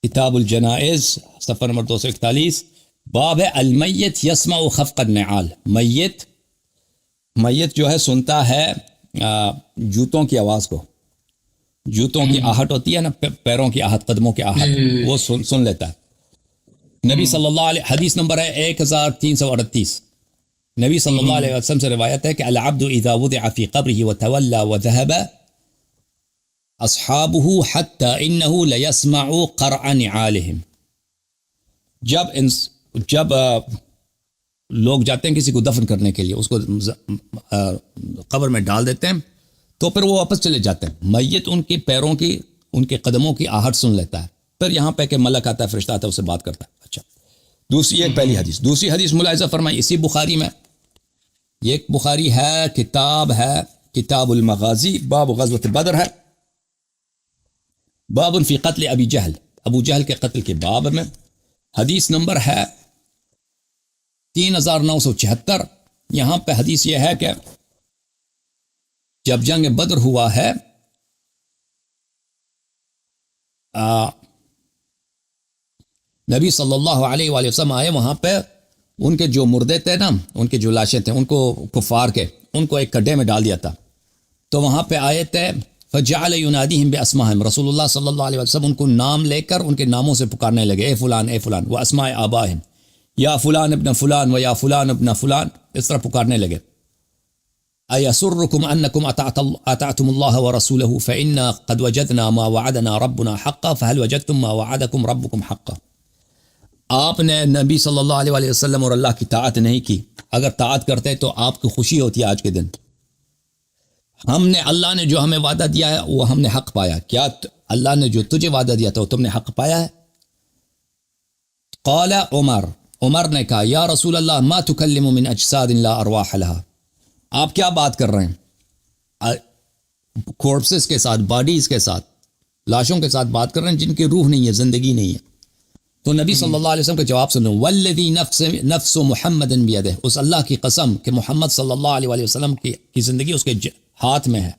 کتاب الجنائز، صفحہ نمبر 241، باب ہے المیت یسمع خفق النعال. میت جو ہے سنتا ہے جوتوں کی آواز کو، جوتوں کی ہوں، ہوں، آہٹ ہوتی ہے نا، پیروں کی آہٹ، قدموں کی جی آہٹ، جی جی، وہ سن لیتا ہے. نبی ہوں، صلی اللہ علیہ، حدیث نمبر ہے 1338. نبی صلی اللہ ہوں، علیہ وسلم سے روایت ہے کہ العبد اذا وضع في قبره وتولى وذهب اصحابه حتى انه ليسمع قرع نعالهم. جب لوگ جاتے ہیں کسی کو دفن کرنے کے لیے، اس کو قبر میں ڈال دیتے ہیں، تو پھر وہ واپس چلے جاتے ہیں، میت ان کے پیروں کی، ان کے قدموں کی آہٹ سن لیتا ہے. پھر یہاں پہ کہ ملک آتا ہے، فرشتہ آتا ہے، اسے بات کرتا ہے. اچھا، دوسری ایک پہلی ہوں، حدیث. دوسری حدیث ملاحظہ فرمائی، اسی بخاری میں، یہ ایک بخاری ہے، کتاب ہے کتاب المغازی، باب غزوۃ بدر ہے، باب فی قتل ابی جہل، ابو جہل کے قتل کے باب میں. حدیث نمبر ہے 3976. یہاں پہ حدیث یہ ہے کہ جب جنگ بدر ہوا ہے، نبی صلی اللہ علیہ وآلہ وسلم آئے، وہاں پہ ان کے جو مردے تھے نا، ان کے جو لاشیں تھے، ان کو کفار کے، ان کو ایک گڈھے میں ڈال دیا تھا. تو وہاں پہ آئے تھے فجعل ینادیہم باسمائہم، رسول اللہ صلی اللہ علیہ وسلم ان کو نام لے کر ان کے ناموں سے پکارنے لگے، اے فلان اے فلان، و اسماء آبائہم، یا فلان ابن فلان و یا فلان ابن فلان، اس طرح پکارنے لگے. ایسرکم انکم اطعتم اللہ ورسولہ فإنا قد وجدنا ما وعدنا ربنا حقا فهل وجدتم ما وعدکم ربکم حقا. آپ نے نبی صلی اللہ علیہ وآلہ وسلم اور اللہ کی طاعت نہیں کی، اگر طاعت کرتے تو آپ کو خوشی ہوتی ہے آج کے دن. ہم نے، اللہ نے جو ہمیں وعدہ دیا ہے وہ ہم نے حق پایا. کیا اللہ نے جو تجھے وعدہ دیا تھا وہ تم نے حق پایا ہے؟ قال عمر، عمر نے کہا یا رسول اللہ ما تکلم من اجساد لا ارواح لها، آپ کیا بات کر رہے ہیں؟ کورپسز کے ساتھ، باڈیز کے ساتھ، لاشوں کے ساتھ بات کر رہے ہیں جن کی روح نہیں ہے، زندگی نہیں ہے. تو نبی صلی اللہ علیہ وسلم کا جواب سنو، والذی نفس محمد بیدہ، اس اللہ کی قسم کہ محمد صلی اللہ علیہ وآلہ وسلم کی زندگی اس کے ہاتھ میں ہے،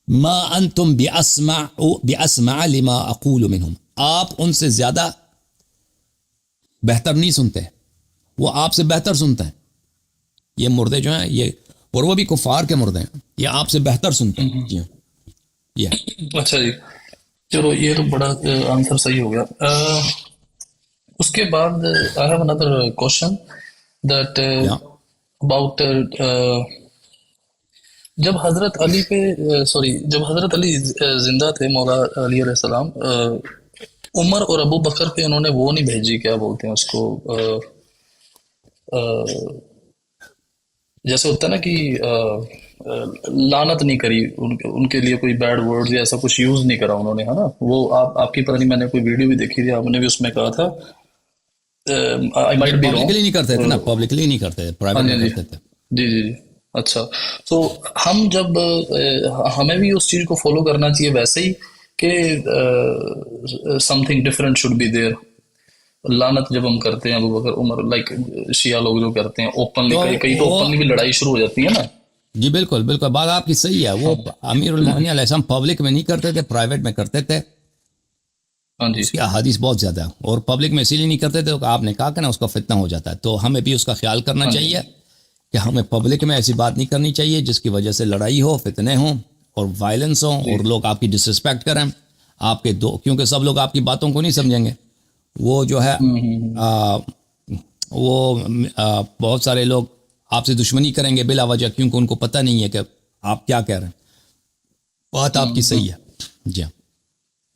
ما انتم باسمع لما اقول منہم، آپ ان سے زیادہ بہتر نہیں سنتے، وہ آپ سے بہتر سنتے ہیں. یہ مردے جو ہیں یہ، اور وہ بھی کفار کے مردے ہیں، یہ آپ سے بہتر سنتے ہیں. ہوں. جی ہاں، یہ اچھا جی، چلو یہ تو بڑا آنسر صحیح ہو گیا. اس کے بعد I have another question that یا about جب حضرت علی پہ جب حضرت علی زندہ تھے، مولا علی علیہ السلام، عمر اور ابو بکر پہ انہوں نے وہ نہیں بھیجی، کیا بولتے ہیں اس کو، جیسے ہوتا ہے نا کہ لعنت نہیں کری، ان کے لیے کوئی بیڈ ورڈز یا ایسا کچھ یوز نہیں کرا انہوں نے، ہے نا؟ وہ آپ کی پتہ نہیں، میں نے کوئی ویڈیو بھی دیکھی تھی، آپ نے بھی اس میں کہا تھا I might be wrong. Publicly نہیں کرتے تھے نا, پبلکلی نہیں کرتے تھے, ہاں پرائیویٹ جی میں جی کرتے تھے. جی جی جی اچھا. تو ہم جب ہمیں بھی اس چیز کو فالو کرنا چاہیے ویسے ہی کہ something different should be there. لعنت جب ہم کرتے ہیں ابو بکر عمر لائک شیعہ لوگ جو کرتے ہیں اوپنلی, تو کئی کئی تو وہ اوپنلی بھی لڑائی شروع ہو جاتی ہے نا. جی بالکل بالکل, بات آپ کی صحیح ہے. وہ امیر المومنین علیہ السلام پبلک میں نہیں کرتے تھے, پرائیویٹ میں کرتے تھے. ہاں جی اس کی احادیث بہت زیادہ ہے, اور پبلک میں اسی لیے نہیں کرتے تھے کہ آپ نے کہا کہ نا اس کا فتنہ ہو جاتا ہے. تو ہمیں بھی اس کا خیال کرنا ہاں جی چاہیے کہ ہمیں پبلک میں ایسی بات نہیں کرنی چاہیے جس کی وجہ سے لڑائی ہو, فتنے ہوں اور وائلنس ہوں, جی اور لوگ آپ کی ڈس رسپیکٹ کریں آپ کے دو, کیونکہ سب لوگ آپ کی باتوں کو نہیں سمجھیں گے. وہ جو ہے وہ بہت سارے لوگ آپ سے دشمنی کریں گے بلا وجہ, کیونکہ ان کو پتہ نہیں ہے کہ آپ کیا کہہ رہے ہیں. بات آپ کی صحیح ہے جی ہاں,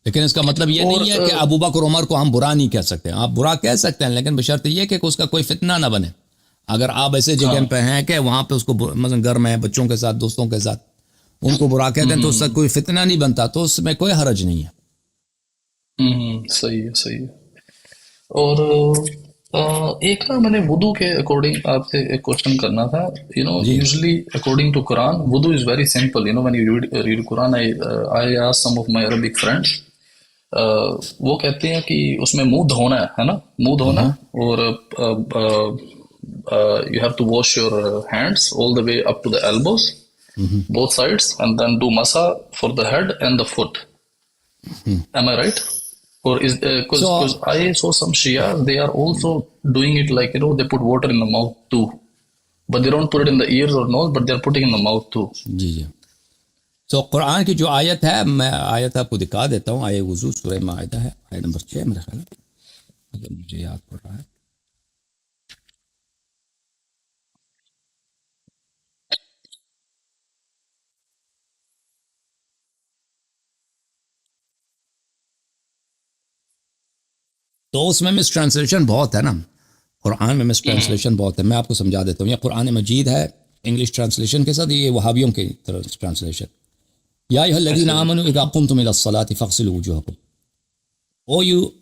لیکن اس کا مطلب یہ اور نہیں ہے کہ ابو بکر عمر کو ہم برا نہیں کہہ سکتے. آپ برا کہہ سکتے ہیں, لیکن بشرط یہ کہ اس کا کوئی فتنہ نہ بنے. اگر آپ ایسے جگہ پہ ہیں کہ وہاں پہ اس کو مثلا گھر میں بچوں کے ساتھ, دوستوں کے ساتھ ان کو برا کہتے ہیں, تو اس سے کوئی فتنہ نہیں بنتا, تو اس میں کوئی حرج نہیں ہے. صحیح ہے صحیح ہے. اور ایک نا میں نے وضو کے اکارڈنگ آپ سے ایک کوشچن کرنا تھا. جی یوزلی اکارڈنگ ٹو قرآن وضو is very simple. When you read Quran I ask some of my Arabic friends, وہ کہتے ہیں کہ اس میں منہ دھونا ہے نا, منہ دھونا, اور you have to wash your hands all the way up to the elbows both sides and then do masa for the head and the foot. Am I right? Or is because So I saw some Shia, they are also doing it like they put water in the mouth too, but they don't put it in the ears or nose, but they're putting in the mouth too. جی جی, تو قرآن کی جو آیت ہے, میں آیت آپ کو دکھا دیتا ہوں. آیت وضو سورہ مائدہ ہے, آیت نمبر 6 میرا خیال ہے, اگر مجھے یاد پڑ رہا ہے. تو اس میں مس ٹرانسلیشن بہت ہے نا, قرآن میں مس ٹرانسلیشن بہت ہے. میں آپ کو سمجھا دیتا ہوں. یہ قرآن مجید ہے انگلش ٹرانسلیشن کے ساتھ, یہ وہابیوں کی طرف ٹرانسلیشن. یا ایھا الذین آمنوا اذا قمتم الی الصلاۃ فاغسلوا وجوہکم. O you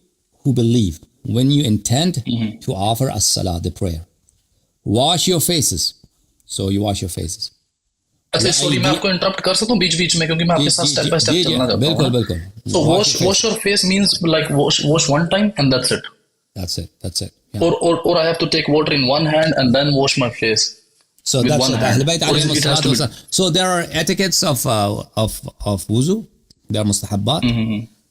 who believe, when you intend to offer as-salah, the prayer, wash your faces. So you wash your faces. اچھا سوری میں آپ کو انٹرپٹ کر سکتا ہوں بیچ بیچ میں, کیونکہ میں آپ کے ساتھ اسٹیپ بائی اسٹیپ چلنا چاہتا ہوں. بالکل بالکل. So wash your face means like wash one time and that's it. That's it. Yeah. Or I have to take water in one hand and then wash my face. So with that's one it. hand. Ahl Bayt Or alayhim it has as-salatu to be. was-salam. So there are etiquettes of wuzu. There are mustahabbat.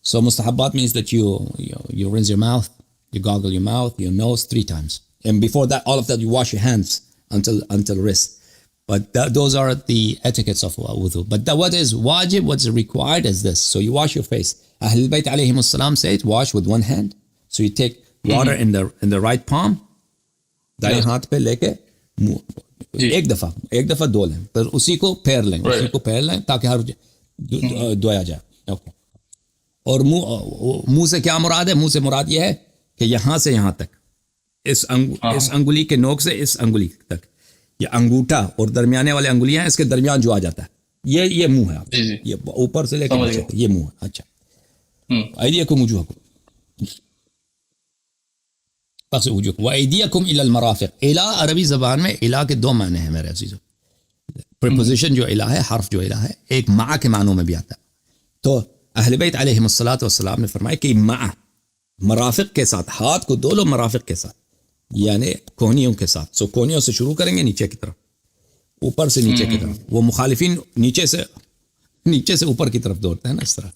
So mustahabbat means that you rinse your mouth, you gargle your mouth, your nose 3 times, and before that, all of that, you wash your hands until wrist. But those are the etiquettes of wudu. But what is wajib, what's required is this. So you wash your face. Ahl Bayt alayhim as-salam said, wash with one hand. So you take water in the right palm, دائیں ہاتھ پہ لے کے ایک دفعہ دھو لیں, پھر اسی کو پھیر لیں تاکہ ہر دھویا جائے. اوکے. اور منہ سے کیا مراد ہے؟ منہ سے مراد یہ ہے کہ یہاں سے یہاں تک, اس انگلی کے نوک سے اس انگلی تک, یہ انگوٹھا اور درمیانے والے انگلیاں ہیں, اس کے درمیان جو آ جاتا ہے, یہ منہ ہے. آپ یہ اوپر سے لے کے نیچے تک یہ منہ ہے. اچھا, ایدیکم وجوہکم وَأَيْدِيَكُمْ إِلَى الْمَرَافِقِ. اِلَى عربی زبان میں اِلَى کے 2 معنی ہیں میرے عزیزو. پریپوزیشن جو اِلَى ہے, حرف جو اِلَى ہے, ایک مع کے معنوں میں بھی آتا ہے. تو اہل بیت علیہم الصلاۃ والسلام نے فرمایا کہ مع مرافق کے ساتھ, ہاتھ کو 2 لو مرافق کے ساتھ, یعنی کونیوں کے ساتھ. سو کونیوں سے شروع کریں گے نیچے کی طرف, اوپر سے نیچے کی طرف. وہ مخالفین نیچے سے اوپر کی طرف دوڑتے ہیں نا, اس طرح.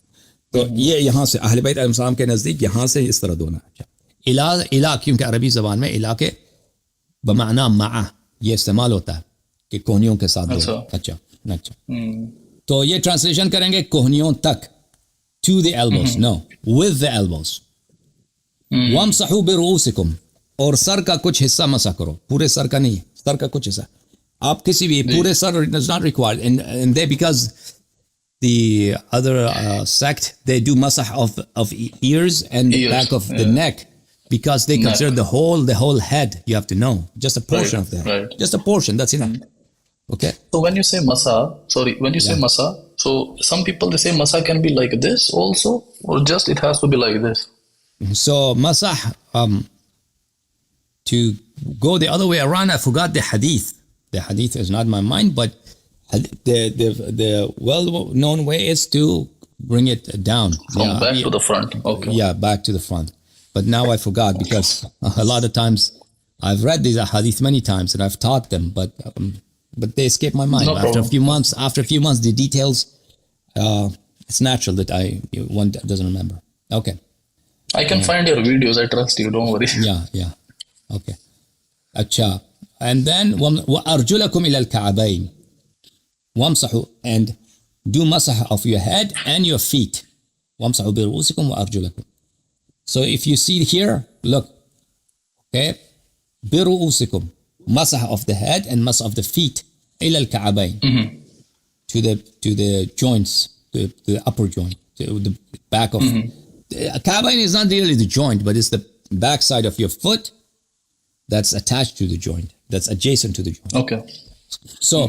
تو یہ یہاں سے اہل بیت علیہ السلام کے نزدیک یہاں سے اس طرح دونا. اچھا, الا کیونکہ عربی زبان میں الا کے بمعنی مع یہ استعمال ہوتا ہے کہ کوہنیوں کے ساتھ دو. اچھا. تو یہ ٹرانسلیشن کریں گے کوہنیوں تک, to the elbows, no, with the elbows. وَامْسَحُوا بِرُؤُوسِكُمْ, اور سر کا کچھ حصہ مسح کرو, پورے سر کا نہیں, سر کا کچھ حصہ. آپ کسی بھی پورے سر does not required, and they, because the other sect, they do masah of ears and the back of the neck, because they consider the whole head. You have to know just a portion of the head, just a portion, that's enough. Okay. So when you say masa, say masa, so some people they say masa can be like this also, or just it has to be like this. So masah, to go the other way around. I forgot the hadith. The hadith is not in my mind, but the well-known way is to bring it down. From back to the front. Okay. Yeah, back to the front. But now I forgot because a lot of times I've read these hadith many times and I've taught them, but they escape my mind. No After problem. a few months, the details, it's natural that one doesn't remember. Okay. I can find your videos. I trust you. Don't worry. Yeah. Okay. Acha. And then وَأَرْجُلَكُمْ إِلَى الْكَعْبَيْنِ وَامْسَحُوا, and do masah of your head and your feet. وَامْسَحُوا بِرُؤُوسِكُمْ وَأَرْجُلَكُمْ. So if you see here, look, okay, بِرُؤُوسِكُمْ, masah of the head and masah of the feet, إِلَى الْكَعْبَيْنِ, to the joints, to the upper joint, to the back of. Ka'bayn is not really the joint, but it's the back side of your foot that's attached to the joint, that's adjacent to the joint. Okay. So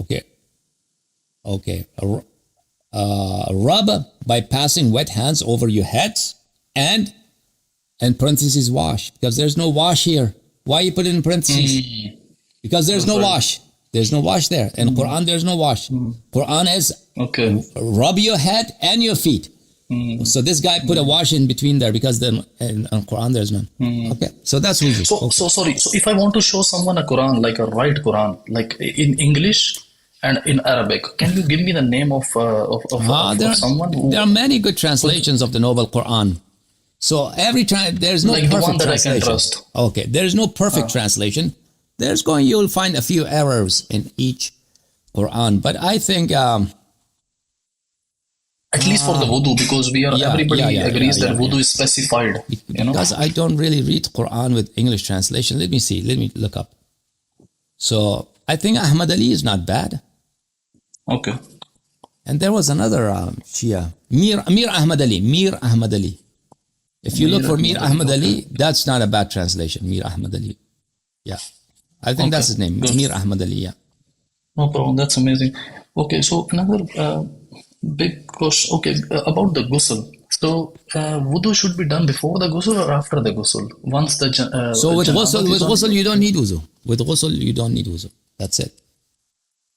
Okay. Rub by passing wet hands over your heads and parentheses wash, because there's no wash here. Why you put it in parentheses? Because there's no wash. There's no wash there. In Quran, there's no wash. Quran is rub your head and your feet. So this guy put a wash in between there because then in Quran there's none. Okay, so that's wuzu. So sorry. So if I want to show someone a Quran, like a right Quran, like in English and in Arabic, can you give me the name of someone? There are many good translations of the Noble Quran. So every time there's no like perfect the one that translation. I can trust. Okay, there is no perfect translation. You'll find a few errors in each Quran, but I think at least for the wudu, because everybody agrees that wudu is specified. Because I don't really read Quran with English translation. Let me see. Let me look up. So I think Ahmad Ali is not bad. Okay. And there was another Shia, Mir Ahmad Ali. Mir Ahmad Ali. If you look for Mir Ahmad Ali, that's not a bad translation. Mir Ahmad Ali. Yeah. I think that's his name. Mir Ahmad Ali. Yeah. No problem. That's amazing. Okay. So another big question. Okay. About the ghusl. So wudu should be done before the ghusl or after the ghusl? Once the so with ghusl you don't need wudu. With ghusl you don't need wudu. That's it.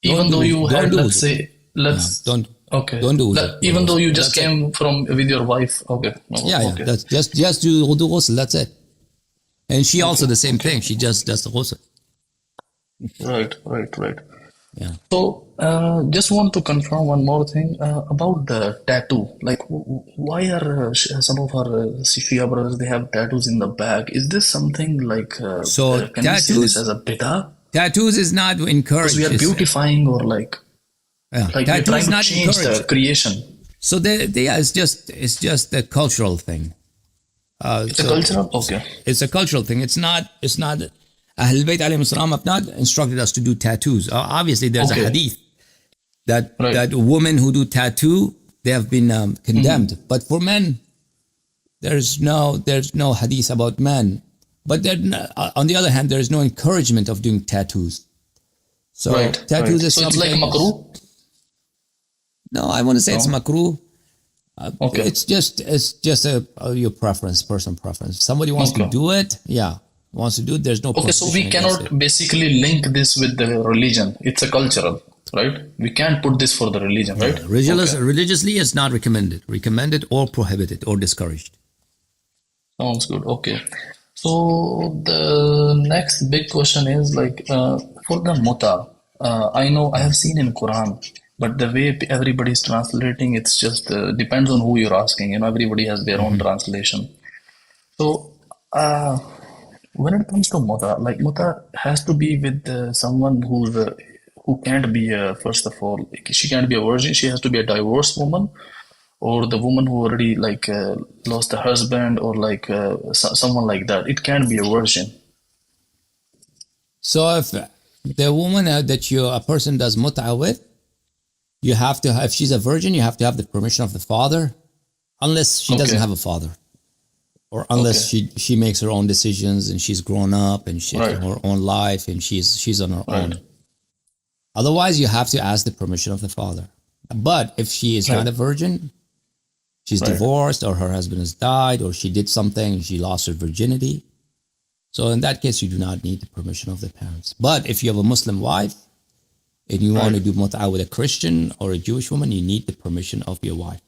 Even though you had, let's do wudu. Even though you just came from with your wife. Okay. Okay. That's just do wudu ghusl. That's it. And she also the same thing. She just does the ghusl. Right. Yeah. So, just want to confirm one more thing about the tattoo. Like, why are some of our Shia brothers, they have tattoos in the back? Is this something like, so can you see this as a bid'ah? Tattoos is not encouraged. Because we are beautifying or like we're trying to change the creation. So it's just a cultural thing. It's a cultural? Okay. It's a cultural thing. It's not Ahl Bayt alayhim salam have not instructed us to do tattoos. Obviously, there's a hadith that women who do tattoo, they have been condemned. But for men, there's no hadith about men. But on the other hand, there is no encouragement of doing tattoos. So tattoos is something. So it's like makruh? No, I want to say it's makruh. Okay. It's just your preference, personal preference. If somebody wants to do it, there's no. Okay, so we cannot basically link this with the religion. It's a cultural, right? We can't put this for the religion, right? Religiously, it's not recommended or prohibited or discouraged. Sounds good. Okay. So the next big question is like for the muta. I know I have seen in Quran, but the way everybody is translating, it's just depends on who you're asking. Everybody has their own translation. So when it comes to muta, like muta has to be with someone who can't be first of all, she can't be a virgin. She has to be a divorced woman, or the woman who already lost a husband, or someone like that. It can't be a virgin. So if the woman that a person does mut'a with, you have to have, if she's a virgin, you have to have the permission of the father, unless she doesn't have a father, or unless she makes her own decisions and she's grown up and she has her own life and she's on her own. Otherwise, you have to ask the permission of the father. But if she is not a virgin, she's Right. divorced, or her husband has died, or she did something and she lost her virginity, so in that case, you do not need the permission of the parents. But if you have a Muslim wife and you want to do mut'ah with a Christian or a Jewish woman, you need the permission of your wife.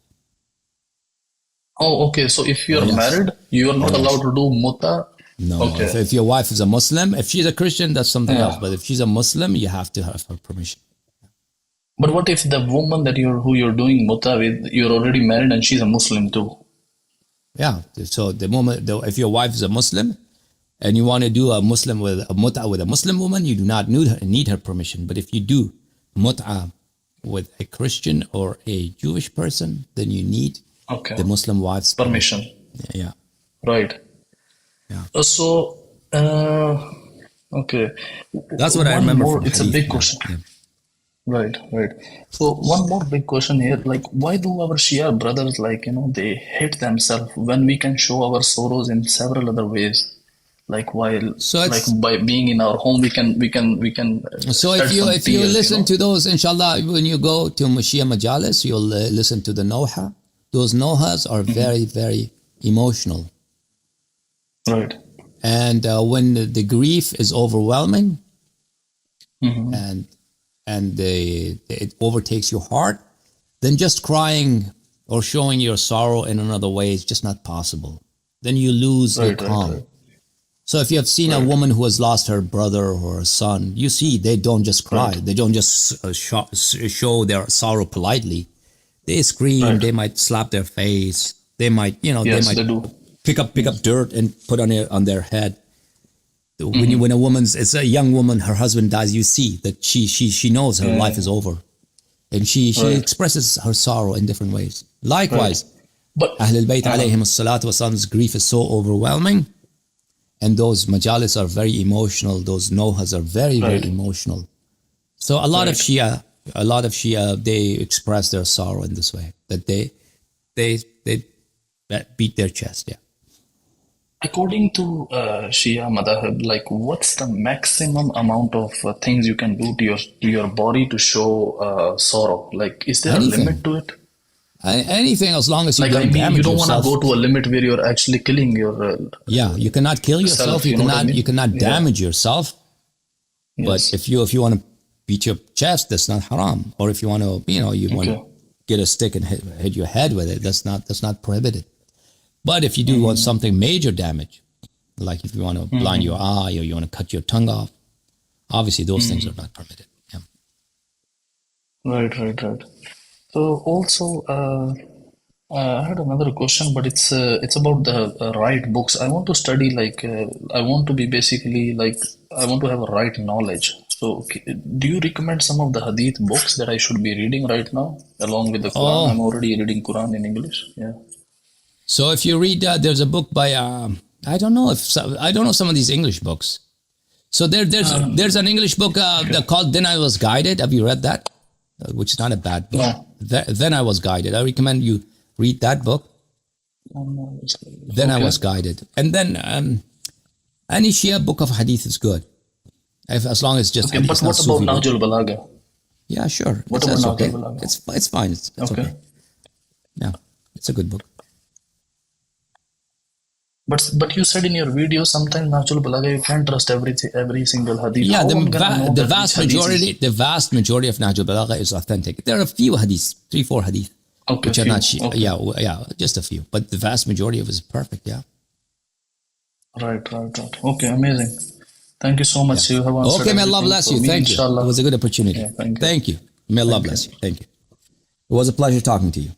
Oh, okay. So if you're Yes. married, you are not allowed to do muta. No, Okay. if your wife is a Muslim, if she's a Christian, that's something Yeah. else. But if she's a Muslim, you have to have her permission. But what if the woman that who you're doing muta with, you're already married and she's a Muslim too? Yeah. So the moment, if your wife is a Muslim and you want to do a Muslim with a mut'ah with a Muslim woman, you do not need her permission. But if you do mut'ah with a Christian or a Jewish person, then you need Okay. the Muslim wife's Permission. Yeah. Right. Yeah. Okay. That's what I One remember more, from it's a hadith. big Yeah, question. yeah. Right, right. So one more big question here, like why do our Shia brothers they hate themselves when we can show our sorrows in several other ways? Like while So like it's- by being in our home we can So shed if you some if you tears, listen to those, inshallah, when you go to Mashiach Majalis, you'll listen to the Noha. Those Nohas are very, very emotional. Right. And when the grief is overwhelming Mhm. and it overtakes your heart, then just crying or showing your sorrow in another way is just not possible. Then you lose your Right, right, calm. right. So if you have seen a woman who has lost her brother or her son, you see they don't just cry. Right. They don't just show their sorrow politely. They scream. Right. They might slap their face. They might, Yes, they might they do. pick up dirt and put on their head. Mm-hmm. When it's a young woman, her husband dies, you see that she knows her life is over, and she Right. expresses her sorrow in different ways. Likewise, But Ahlul Bayt alayhim as-salatu wasalam's grief is so overwhelming, and those majalis are very emotional. Those nohas are very, very Right. emotional. So a lot of Shia, they express their sorrow in this way, that they beat their chest. Yeah. according to Shia Madhab, like what's the maximum amount of things you can do to your body to show sorrow? Like, is there Anything. a limit to it? Anything, as long as you Like, I don't mean, damage you don't want to yourself. go to a limit where you're actually killing your. Yeah, you cannot kill yourself. Self, you know what I mean? You cannot Yeah. damage yourself. But Yes. if you want to beat your chest, that's not haram. Or if you want to, you want to Okay. get a stick and hit your head with it, that's not prohibited. But if you do want something major damage, like if you want to blind your eye or you want to cut your tongue off, obviously those things are not permitted. Yeah. Right, right, right. So also, I had another question, but it's about the right books. I want to study I want to be basically I want to have a right knowledge. So, do you recommend some of the hadith books that I should be reading right now, along with the Quran? Oh. I'm already reading Quran in English. Yeah. So if you read, there's a book by I don't know some of these English books. So there's an English book called Then I Was Guided. Have you read that? Which is not a bad book. No. Then I Was Guided. I recommend you read that book. Then I Okay. Was Guided. And then any Shia book of hadith is good. As long as it's just Okay, hadith, but it's not what about Sufi book. Nahjul Balagha? Yeah, sure. What It's about okay. Nahjul Balagha? It's fine. It's Okay. okay. Yeah, it's a good book. But you said in your video sometimes Nahjul Balagha you can't trust every single hadith. Yeah, How am I gonna know the that vast which hadith is- majority, of Nahjul Balagha is authentic. There are a few hadiths, 3-4 hadith, Okay, which are few. not. Okay. Yeah, just a few. But the vast majority of it is perfect. Yeah. Right. Okay, amazing. Thank you so much. You have answered Okay, may Allah everything bless for you. me, Thank you. inshallah. It was a good opportunity. Yeah, thank you. Thank you. May Allah bless you. Thank you. It was a pleasure talking to you.